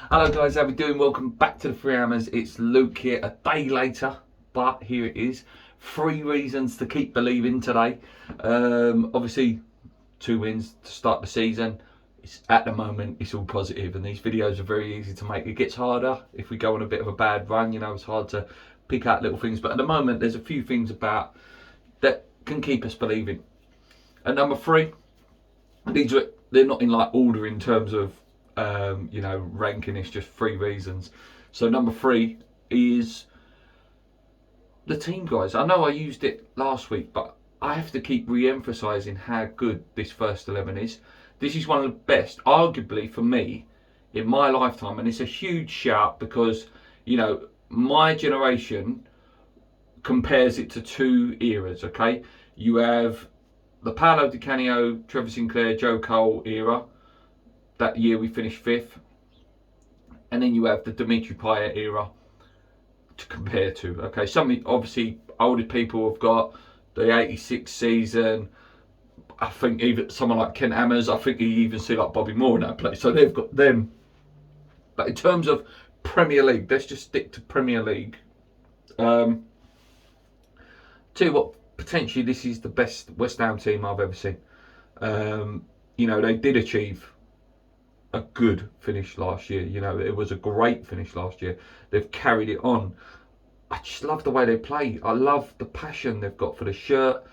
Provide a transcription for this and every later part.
Hello guys, how we doing? Welcome back to the Three Hammers. It's Luke here, a day later, but here it is. 3 reasons to keep believing today. Obviously, 2 wins to start the season. At the moment, it's all positive, and these videos are very easy to make. It gets harder if we go on a bit of a bad run. It's hard to pick out little things, but at the moment, there's a few things about that can keep us believing. And number 3, they're not in like order in terms of ranking. It's just 3 reasons. So number 3 is the team, guys. I know I used it last week, but I have to keep re-emphasising how good this first 11 is. This is one of the best, arguably for me, in my lifetime, and it's a huge shout because my generation compares it to 2 eras. Okay, you have the Paolo Di Canio, Trevor Sinclair, Joe Cole era. That year we finished 5th. And then you have the Dimitri Payet era to compare to. Okay, some obviously older people have got the 86 season. I think even someone like Ken Hammers, I think you even see like Bobby Moore in that place. So they've got them. But in terms of Premier League, let's just stick to Premier League. Tell you what, potentially this is the best West Ham team I've ever seen. They did achieve a good finish last year. It was a great finish last year. They've carried it on. I just love the way they play. I love the passion they've got for the shirt.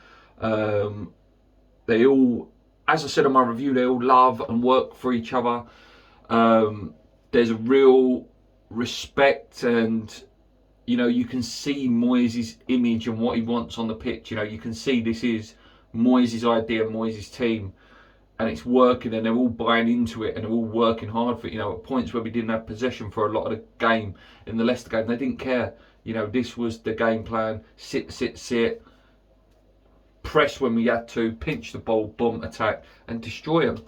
They all, as I said in my review, they all love and work for each other. There's a real respect, and you can see Moyes' image and what he wants on the pitch. You can see this is Moyes' idea, Moyes' team, and it's working, and they're all buying into it, and they're all working hard for it. At points where we didn't have possession for a lot of the game in the Leicester game, they didn't care. This was the game plan: sit, press when we had to, pinch the ball, boom, attack, and destroy them.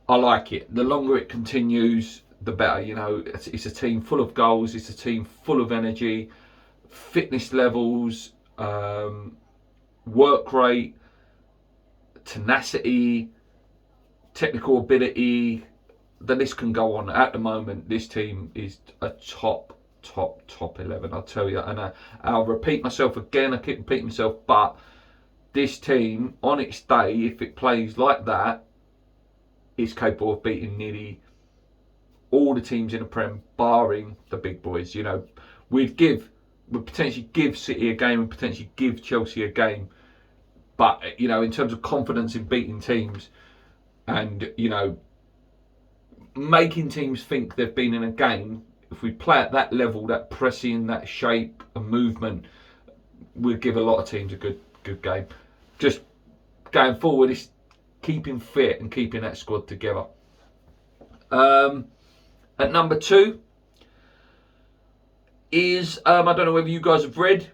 I like it. The longer it continues, the better. It's a team full of goals. It's a team full of energy, fitness levels, work rate, tenacity, technical ability. The list can go on. At the moment, this team is a top 11, I'll tell you. And I'll repeat myself again. I keep repeating myself, but this team, on its day, if it plays like that, is capable of beating nearly all the teams in the Prem, barring the big boys. We'd potentially give City a game and potentially give Chelsea a game, but in terms of confidence in beating teams and making teams think they've been in a game, if we play at that level, that pressing, that shape and movement, we'd give a lot of teams a good game. Just going forward, it's keeping fit and keeping that squad together. At number 2 is, I don't know whether you guys have read,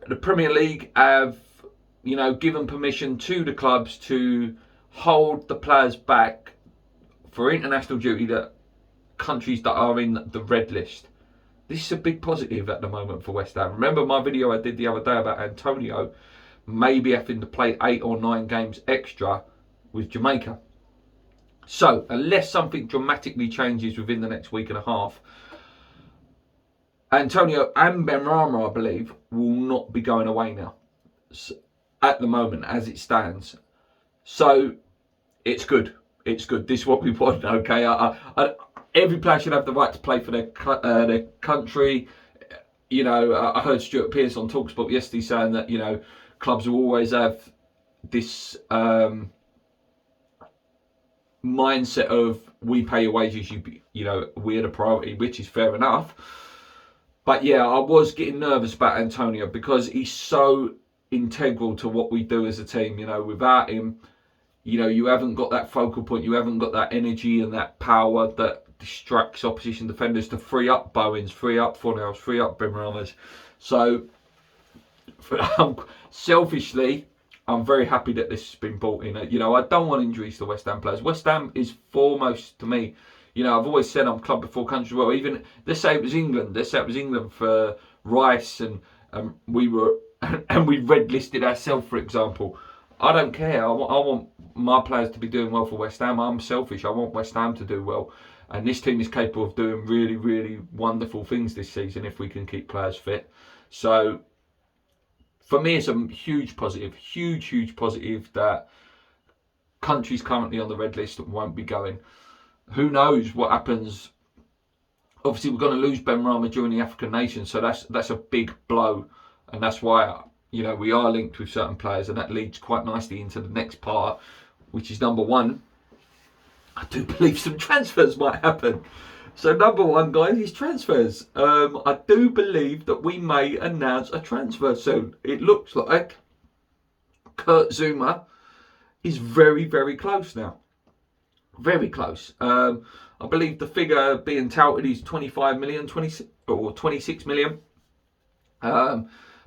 the Premier League have, given permission to the clubs to hold the players back for international duty, that countries that are in the red list. This is a big positive at the moment for West Ham. Remember my video I did the other day about Antonio maybe having to play 8 or 9 games extra with Jamaica. So unless something dramatically changes within the next week and a half, Antonio and Benrahma, I believe, will not be going away now at the moment as it stands. So it's good. It's good. This is what we want. Okay, every player should have the right to play for their country. I heard Stuart Pearce on Talksport yesterday saying that clubs will always have this mindset of we pay your wages, we're the priority, which is fair enough. But yeah, I was getting nervous about Antonio because he's so integral to what we do as a team. Without him, you haven't got that focal point, you haven't got that energy and that power that distracts opposition defenders to free up Bowens, free up Fornells, free up Benrahma. So selfishly, I'm very happy that this has been brought in. I don't want injuries to West Ham players. West Ham is foremost to me. I've always said I'm club before country. Well, even let's say it was England. Let's say it was England for Rice, and we red listed ourselves, for example. I don't care. I want my players to be doing well for West Ham. I'm selfish. I want West Ham to do well. And this team is capable of doing really, really wonderful things this season if we can keep players fit. So for me, it's a huge positive, huge positive that countries currently on the red list won't be going. Who knows what happens? Obviously, we're going to lose Benrahma during the African Nations, so that's a big blow, and that's why we are linked with certain players, and that leads quite nicely into the next part, which is number one. I do believe some transfers might happen. So number one, guys, is transfers. I do believe that we may announce a transfer soon. It looks like Kurt Zouma is very, very close now. Very close. I believe the figure being touted is 25 million, 26 or 26 million. I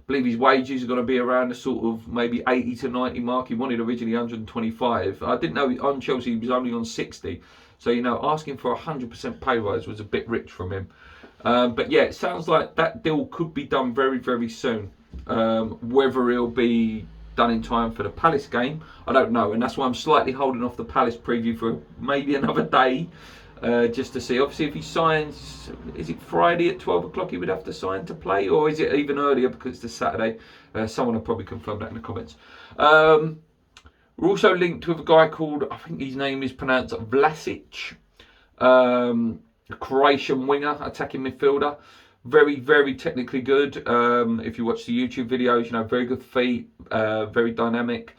believe his wages are going to be around the sort of maybe 80 to 90 mark. He wanted originally 125. I didn't know on Chelsea he was only on 60. So, asking for 100% pay rise was a bit rich from him. But yeah, it sounds like that deal could be done very, very soon. Whether it'll be done in time for the Palace game, I don't know. And that's why I'm slightly holding off the Palace preview for maybe another day. Just to see. Obviously, if he signs, is it Friday at 12 o'clock he would have to sign to play? Or is it even earlier because it's the Saturday? Someone will probably confirm that in the comments. We're also linked with a guy called, I think his name is pronounced Vlasic. A Croatian winger, attacking midfielder. Very, very technically good. If you watch the YouTube videos, very good feet. Very dynamic.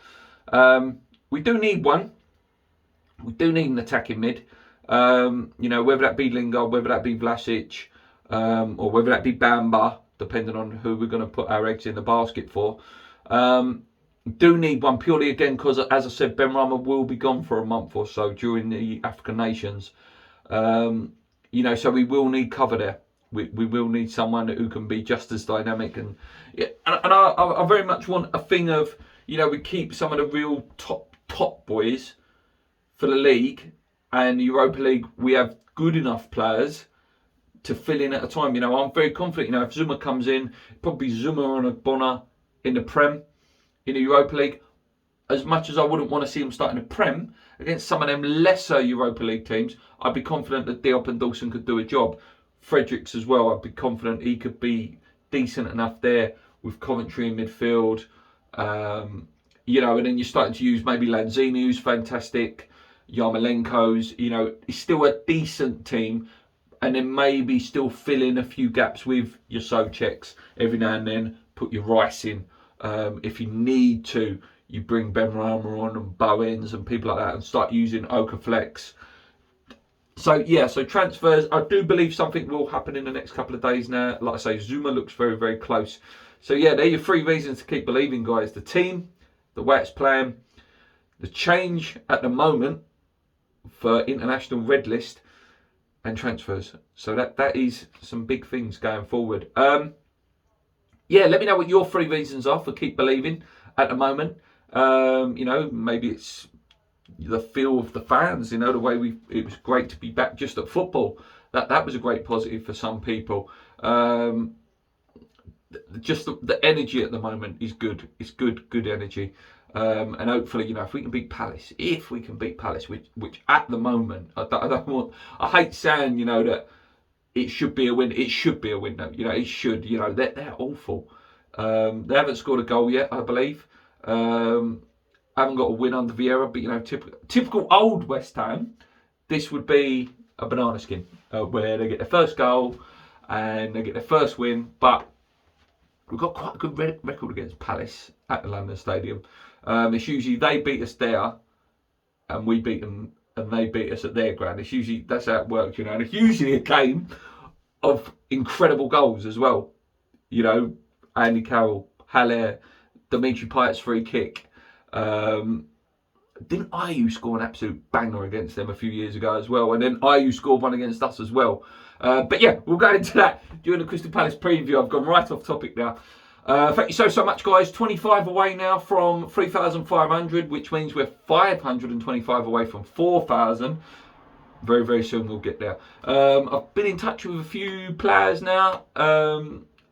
We do need one. We do need an attacking mid. Whether that be Lingard, whether that be Vlasic, or whether that be Bamba, depending on who we're going to put our eggs in the basket for. Do need one purely again because, as I said, Benrahma will be gone for a month or so during the African Nations. So we will need cover there. We will need someone who can be just as dynamic and I very much want a thing of we keep some of the real top boys for the league. And the Europa League, we have good enough players to fill in at a time. I'm very confident, if Zouma comes in, probably Zouma and Ogbonna in the Prem, in the Europa League. As much as I wouldn't want to see them start in the Prem, against some of them lesser Europa League teams, I'd be confident that Diop and Dawson could do a job. Fredericks as well, I'd be confident he could be decent enough there with Coventry in midfield. And then you're starting to use maybe Lanzini, who's fantastic. Yarmolenko's, it's still a decent team, and then maybe still fill in a few gaps with your Součeks every now and then. Put your Rice in. If you need to, you bring Benrahma on and Bowens and people like that and start using Okaflex. So transfers, I do believe something will happen in the next couple of days now. Like I say, Zouma looks very, very close. So yeah, they're your 3 reasons to keep believing, guys. The team, the way it's playing, the change at the moment for international red list and transfers. So that is some big things going forward. Let me know what your 3 reasons are for keep believing at the moment. Maybe it's the feel of the fans, the way it was great to be back just at football. That was a great positive for some people. Just the energy at the moment is good. It's good energy. And hopefully, if we can beat Palace, which at the moment, I hate saying, that it should be a win. It should be a win, though. It should. They're awful. They haven't scored a goal yet, I believe. Haven't got a win under Vieira, but typical old West Ham. This would be a banana skin, where they get their first goal and they get their first win. But we've got quite a good record against Palace at the London Stadium. It's usually they beat us there and we beat them and they beat us at their ground. That's how it works, and it's usually a game of incredible goals as well. Andy Carroll, Haller, Dimitri Payet's free kick. Didn't Ayew score an absolute banger against them a few years ago as well? And then Ayew scored one against us as well. But yeah, we'll go into that during the Crystal Palace preview. I've gone right off topic now. Thank you so much, guys. 25 away now from 3,500, which means we're 525 away from 4,000. Very, very soon we'll get there. I've been in touch with a few players now.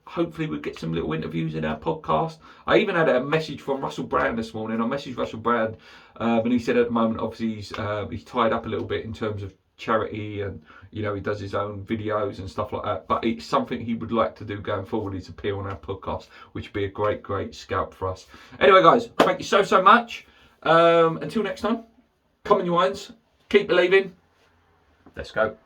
Hopefully we'll get some little interviews in our podcast. I even had a message from Russell Brand this morning. I messaged Russell Brand, and he said at the moment, obviously, he's tied up a little bit in terms of charity, and you know, he does his own videos and stuff like that. But it's something he would like to do going forward, is appear on our podcast, which would be a great scalp for us. Anyway, guys, thank you so much. Until next time, come on, you irons, keep believing. Let's go.